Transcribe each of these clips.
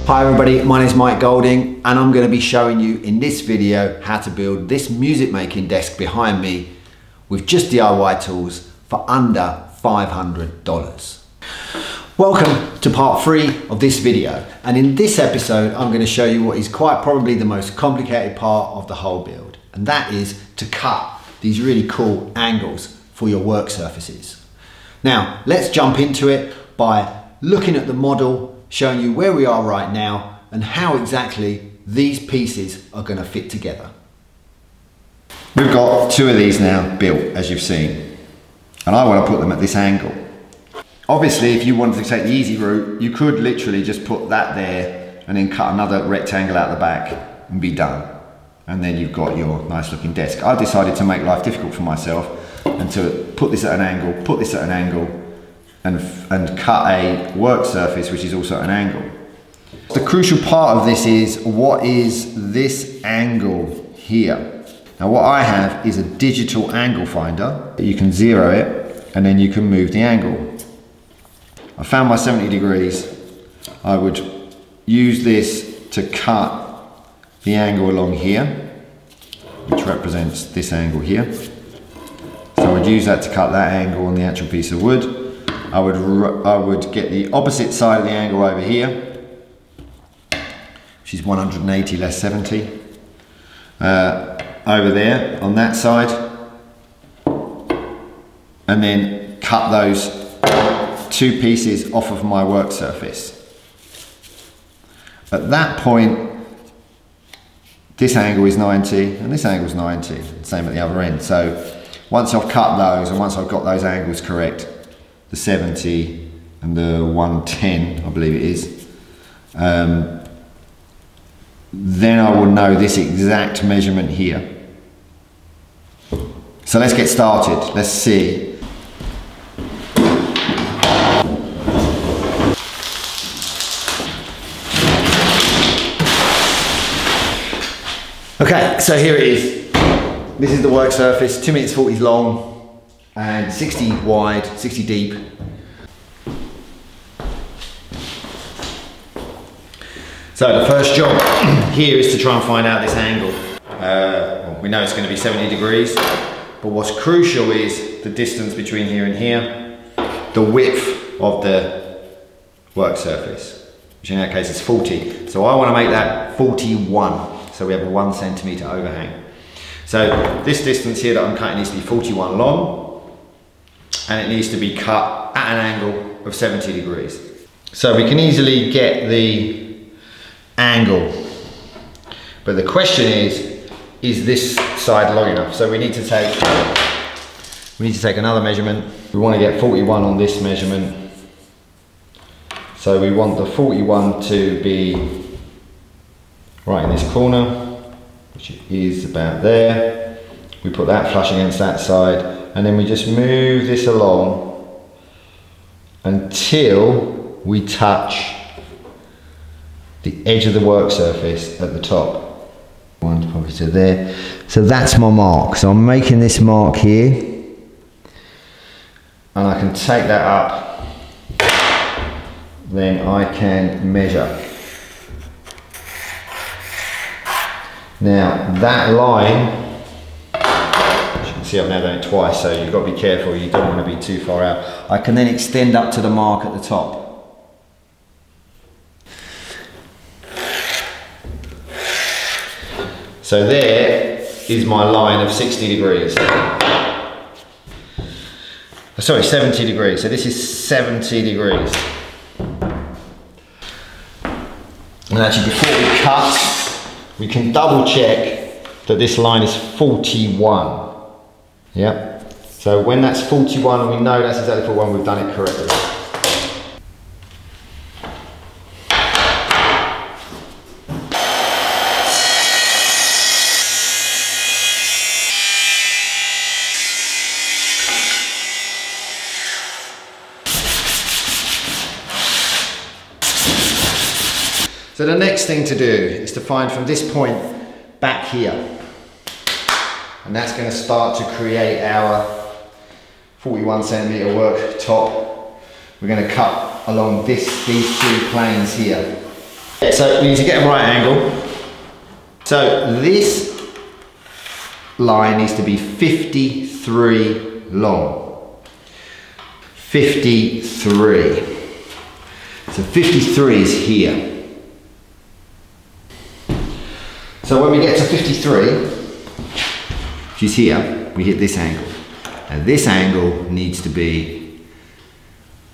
Hi everybody, my name is Mike Golding and I'm going to be showing you in this video how to build this music making desk behind me with just DIY tools for under $500. Welcome to part 3 of this video, and in this episode I'm going to show you what is quite probably the most complicated part of the whole build, and that is to cut these really cool angles for your work surfaces. Now let's jump into it by looking at the model, showing you where we are right now and how exactly these pieces are going to fit together. We've got 2 of these now built, as you've seen, and I want to put them at this angle. Obviously, if you wanted to take the easy route, you could literally just put that there and then cut another rectangle out the back and be done. And then you've got your nice looking desk. I decided to make life difficult for myself and to put this at an angle, put this at an angle, and cut a work surface which is also at an angle. The crucial part of this is, what is this angle here? Now what I have is a digital angle finder. You can zero it and then you can move the angle. I found my 70 degrees. I would use this to cut the angle along here, which represents this angle here. So I would use that to cut that angle on the actual piece of wood. I would get the opposite side of the angle over here, which is 180 less 70, over there on that side, and then cut those 2 pieces off of my work surface. At that point, this angle is 90 and this angle is 90, same at the other end. So once I've cut those and once I've got those angles correct, the 70 and the 110, I believe it is, then I will know this exact measurement here. So let's get started, let's see. Okay, so here it is. This is the work surface, 2 meters 40 long and 60 wide, 60 deep. So the first job here is to try and find out this angle. Well, we know it's going to be 70 degrees, but what's crucial is the distance between here and here, the width of the work surface, which in that case is 40. So I want to make that 41, so we have a 1 centimeter overhang. So this distance here that I'm cutting needs to be 41 long, and it needs to be cut at an angle of 70 degrees. So we can easily get the angle, but the question is this side long enough? So we need to take another measurement. We want to get 41 on this measurement. So we want the 41 to be right in this corner, which is about there. We put that flush against that side, and then we just move this along until we touch the edge of the work surface at the top. One probably to there. So that's my mark. So I'm making this mark here, and I can take that up. Then I can measure. Now that line, as you can see I've now done it twice, so you've got to be careful, you don't want to be too far out. I can then extend up to the mark at the top. So there is my line of 60 degrees. Sorry, 70 degrees. So this is 70 degrees. And actually before we cut, we can double check that this line is 41. Yep. So when that's 41 and we know that's exactly 41, we've done it correctly. So the next thing to do is to find from this point back here, and that's going to start to create our 41 centimeter work top. We're going to cut along these two planes here. So we need to get a right angle. So this line needs to be 53 long. 53. So 53 is here. So when we get to 53, which is here, we hit this angle. And this angle needs to be,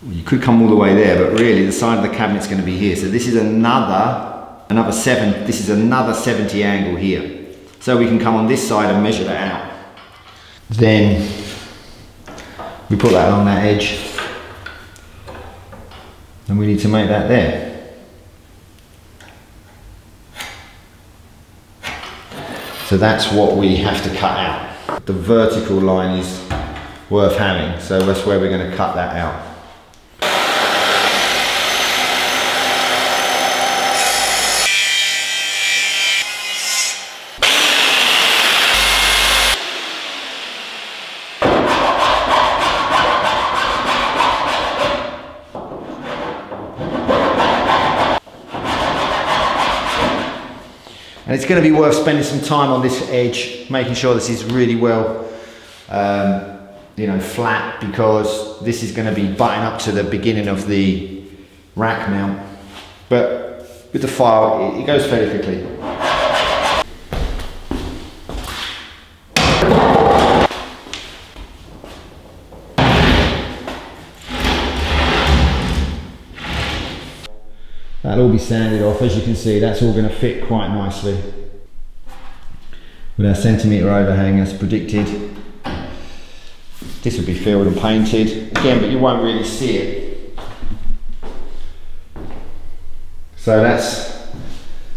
well, you could come all the way there, but really the side of the cabinet's going to be here. So this is another 70 angle here. So we can come on this side and measure that out. Then we put that along that edge. And we need to make that there. So that's what we have to cut out. The vertical line is worth having, so that's where we're going to cut that out. And it's going to be worth spending some time on this edge, making sure this is really well, flat, because this is going to be butting up to the beginning of the rack mount. But with the file, it goes fairly quickly. That'll all be sanded off. As you can see, that's all going to fit quite nicely with our centimetre overhang as predicted. This will be filled and painted again, but you won't really see it. So that's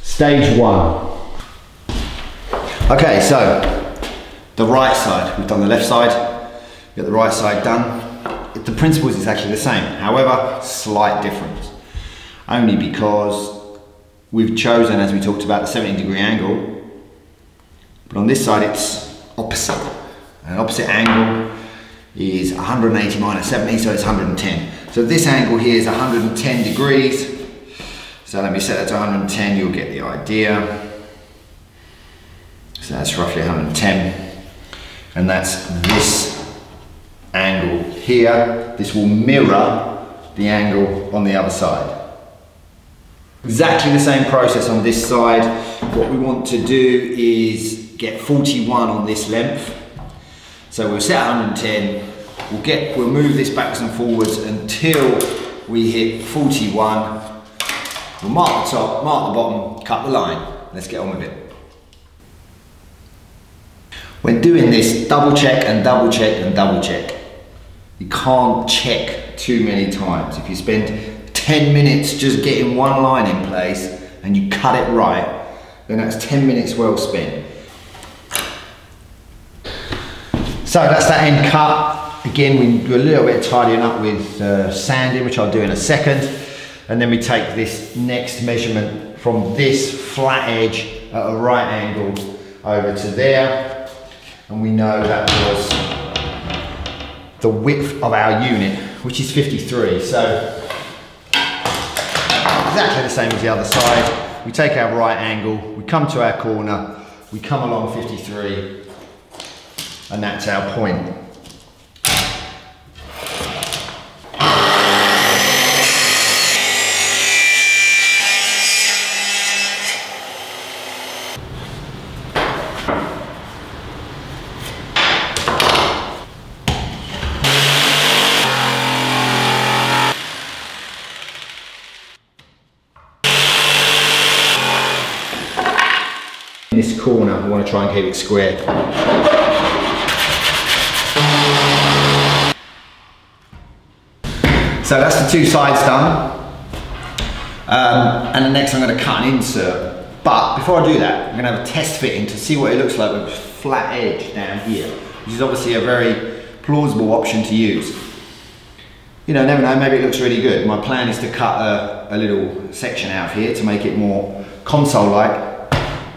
stage one. Okay, so the right side, we've done the left side, get the right side done. The principle is exactly the same, however, slight difference. Only because we've chosen, as we talked about, the 70-degree angle, but on this side it's opposite. An opposite angle is 180 minus 70, so it's 110. So this angle here is 110 degrees. So let me set that to 110, you'll get the idea. So that's roughly 110. And that's this angle here. This will mirror the angle on the other side. Exactly the same process on this side. What we want to do is get 41 on this length. So we'll set 110, we'll move this backwards and forwards until we hit 41. We'll mark the top, mark the bottom, cut the line. Let's get on with it. When doing this, double check and double check and double check. You can't check too many times. If you spend 10 minutes just getting one line in place and you cut it right, then that's 10 minutes well spent. So that's that end cut. Again, we do a little bit of tidying up with sanding, which I'll do in a second. And then we take this next measurement from this flat edge at a right angle over to there. And we know that was the width of our unit, which is 53. So exactly the same as the other side. We take our right angle, we come to our corner, we come along 53, and that's our point. In this corner, we want to try and keep it square. So that's the two sides done. And the next I'm going to cut an insert. But before I do that, I'm going to have a test fitting to see what it looks like with a flat edge down here, which is obviously a very plausible option to use. You know, never know, maybe it looks really good. My plan is to cut a little section out of here to make it more console-like.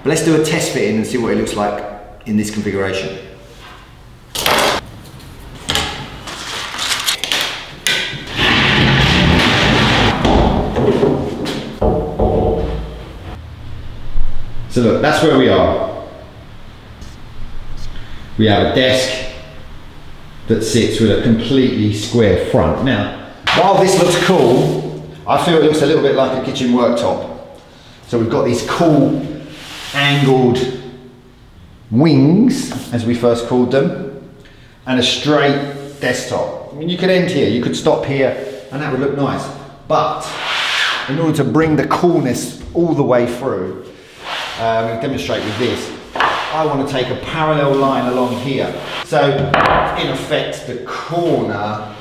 But let's do a test fitting and see what it looks like in this configuration. So look, that's where we are. We have a desk that sits with a completely square front. Now, while this looks cool, I feel it looks a little bit like a kitchen worktop. So we've got these cool angled wings, as we first called them, and a straight desktop. I mean, you could end here, you could stop here, and that would look nice. But in order to bring the coolness all the way through, I'm going to demonstrate with this. I want to take a parallel line along here. So in effect, the corner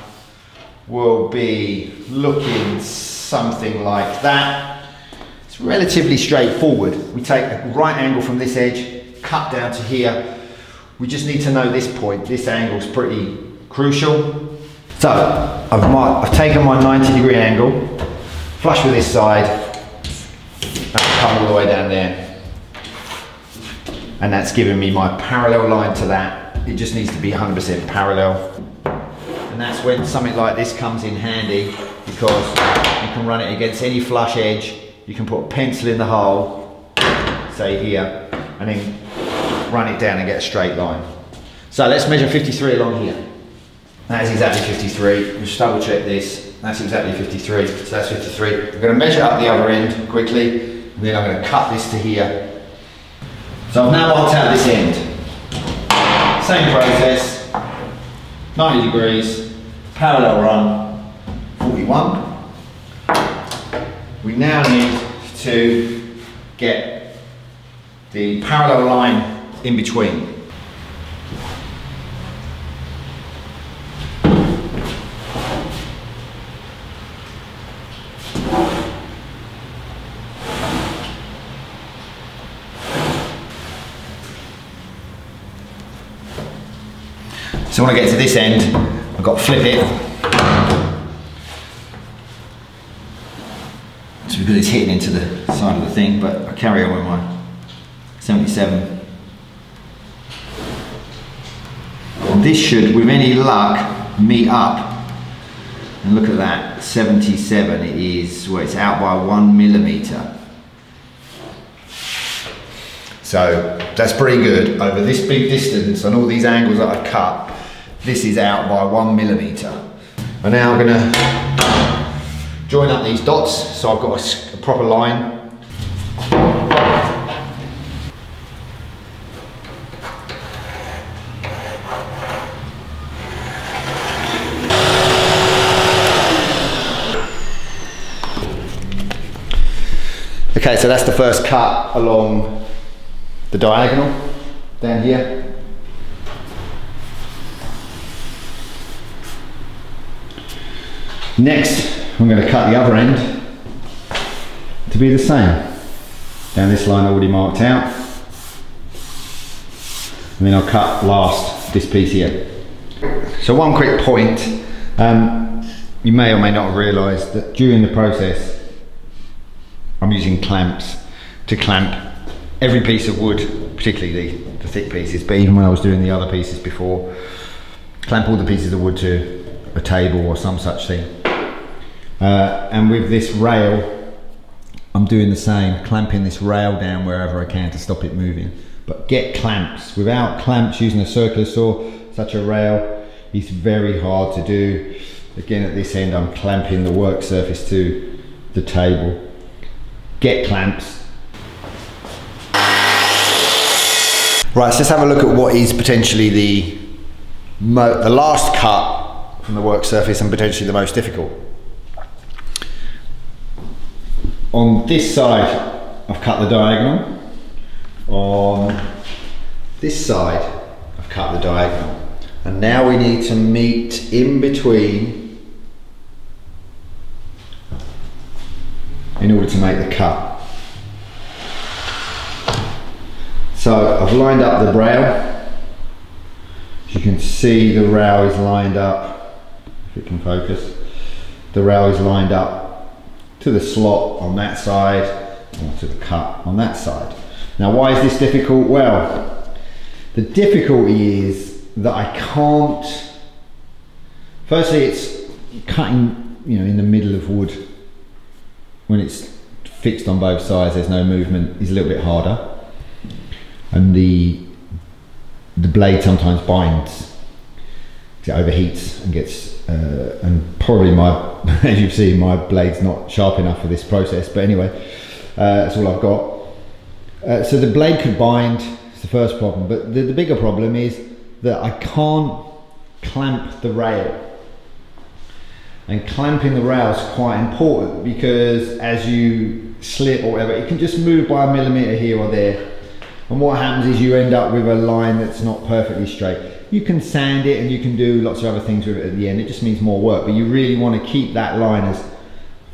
will be looking something like that. It's relatively straightforward. We take a right angle from this edge, cut down to here. We just need to know this point. This angle's pretty crucial. So I've taken my 90-degree angle, flush with this side, and come all the way down there. And that's giving me my parallel line to that. It just needs to be 100% parallel. And that's when something like this comes in handy, because you can run it against any flush edge. You can put a pencil in the hole, say here, and then run it down and get a straight line. So let's measure 53 along here. That's exactly 53. We'll just double check this. That's exactly 53. So that's 53. I'm going to measure up the other end quickly, and then I'm going to cut this to here. So I've now marked out this end. Same process, 90 degrees, parallel run, 41. We now need to get the parallel line in between. So when I get to this end, I've got to flip it. So because it's hitting into the side of the thing, but I carry on with my 77. And this should, with any luck, meet up. And look at that, 77 it is, well, it's out by 1 millimeter. So that's pretty good. Over this big distance and all these angles that I've cut, this is out by 1 millimeter. And now I'm gonna join up these dots so I've got a proper line. Okay, so that's the first cut along the diagonal down here. Next, I'm going to cut the other end to be the same. Down this line already marked out. And then I'll cut last this piece here. So one quick point, you may or may not have realised that during the process I'm using clamps to clamp every piece of wood, particularly the thick pieces, but even when I was doing the other pieces before, clamp all the pieces of wood to a table or some such thing. And with this rail, I'm doing the same, clamping this rail down wherever I can to stop it moving. But get clamps. Without clamps, using a circular saw, such a rail is very hard to do. Again, at this end, I'm clamping the work surface to the table. Get clamps. Right, so let's have a look at what is potentially the last cut from the work surface and potentially the most difficult. On this side, I've cut the diagonal. On this side, I've cut the diagonal. And now we need to meet in between in order to make the cut. So I've lined up the rail. As you can see, the rail is lined up, if it can focus. The rail is lined up to the slot on that side, or to the cut on that side. Now, why is this difficult? Well, the difficulty is that I can't, firstly it's cutting, in the middle of wood. When it's fixed on both sides, there's no movement, is a little bit harder. and the blade sometimes binds, it overheats and gets and probably as you've seen, my blade's not sharp enough for this process, but anyway, that's all I've got. So the blade could bind, it's the first problem, but the bigger problem is that I can't clamp the rail. And clamping the rail is quite important, because as you slip or whatever, it can just move by a millimetre here or there. And what happens is you end up with a line that's not perfectly straight. You can sand it and you can do lots of other things with it at the end. It just means more work, but you really want to keep that line as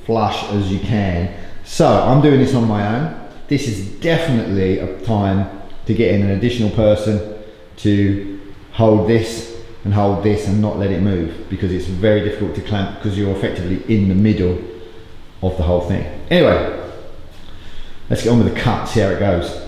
flush as you can. So I'm doing this on my own. This is definitely a time to get in an additional person to hold this and hold this and not let it move, because it's very difficult to clamp because you're effectively in the middle of the whole thing. Anyway, let's get on with the cut, see how it goes.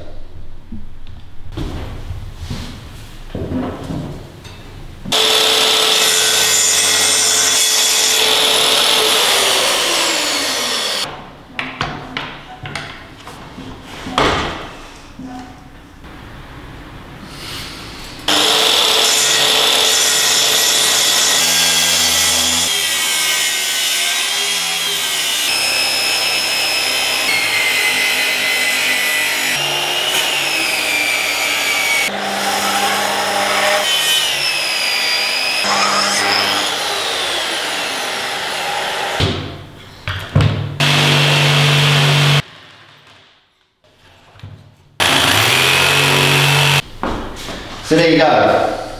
So there you go.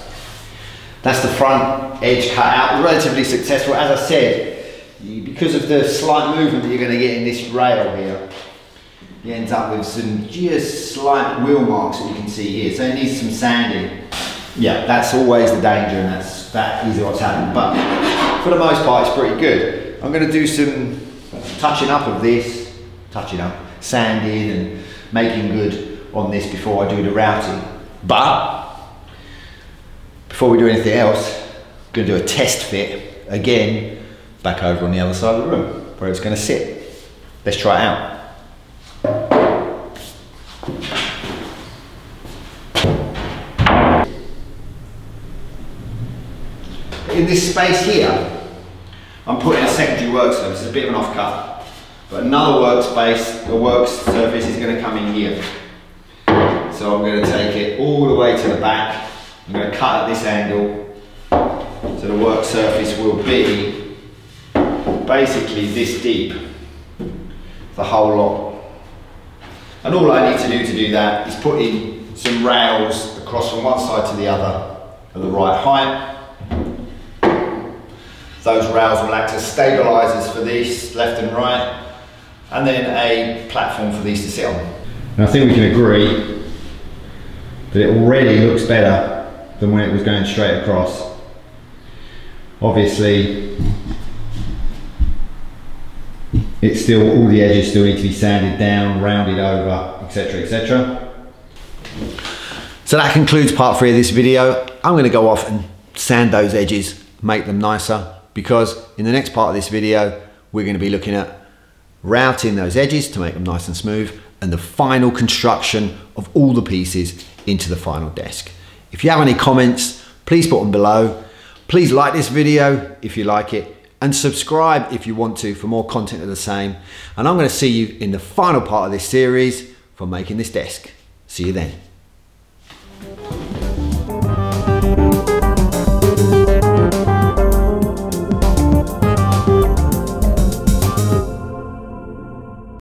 That's the front edge cut out. Relatively successful. As I said, because of the slight movement that you're going to get in this rail here, you end up with some just slight wheel marks that you can see here. So it needs some sanding. Yeah, that's always the danger, and that is what's happening. But for the most part, it's pretty good. I'm going to do some touching up of this, sanding and making good on this before I do the routing. But before we do anything else, I'm going to do a test fit again back over on the other side of the room where it's going to sit. Let's try it out. In this space here, I'm putting a secondary work surface. It's a bit of an off-cut, but another workspace, the work surface is going to come in here. So I'm going to take it all the way to the back. I'm going to cut at this angle, so the work surface will be basically this deep, the whole lot. And all I need to do that is put in some rails across from one side to the other at the right height. Those rails will act as stabilisers for these left and right, and then a platform for these to sit on. And I think we can agree that it already looks better than when it was going straight across. Obviously, it's still, all the edges still need to be sanded down, rounded over, etc, etc. So that concludes part 3 of this video. I'm going to go off and sand those edges, make them nicer, because in the next part of this video, we're going to be looking at routing those edges to make them nice and smooth, and the final construction of all the pieces into the final desk. If you have any comments, please put them below. Please like this video if you like it, and subscribe if you want to for more content of the same. And I'm going to see you in the final part of this series for making this desk. See you then.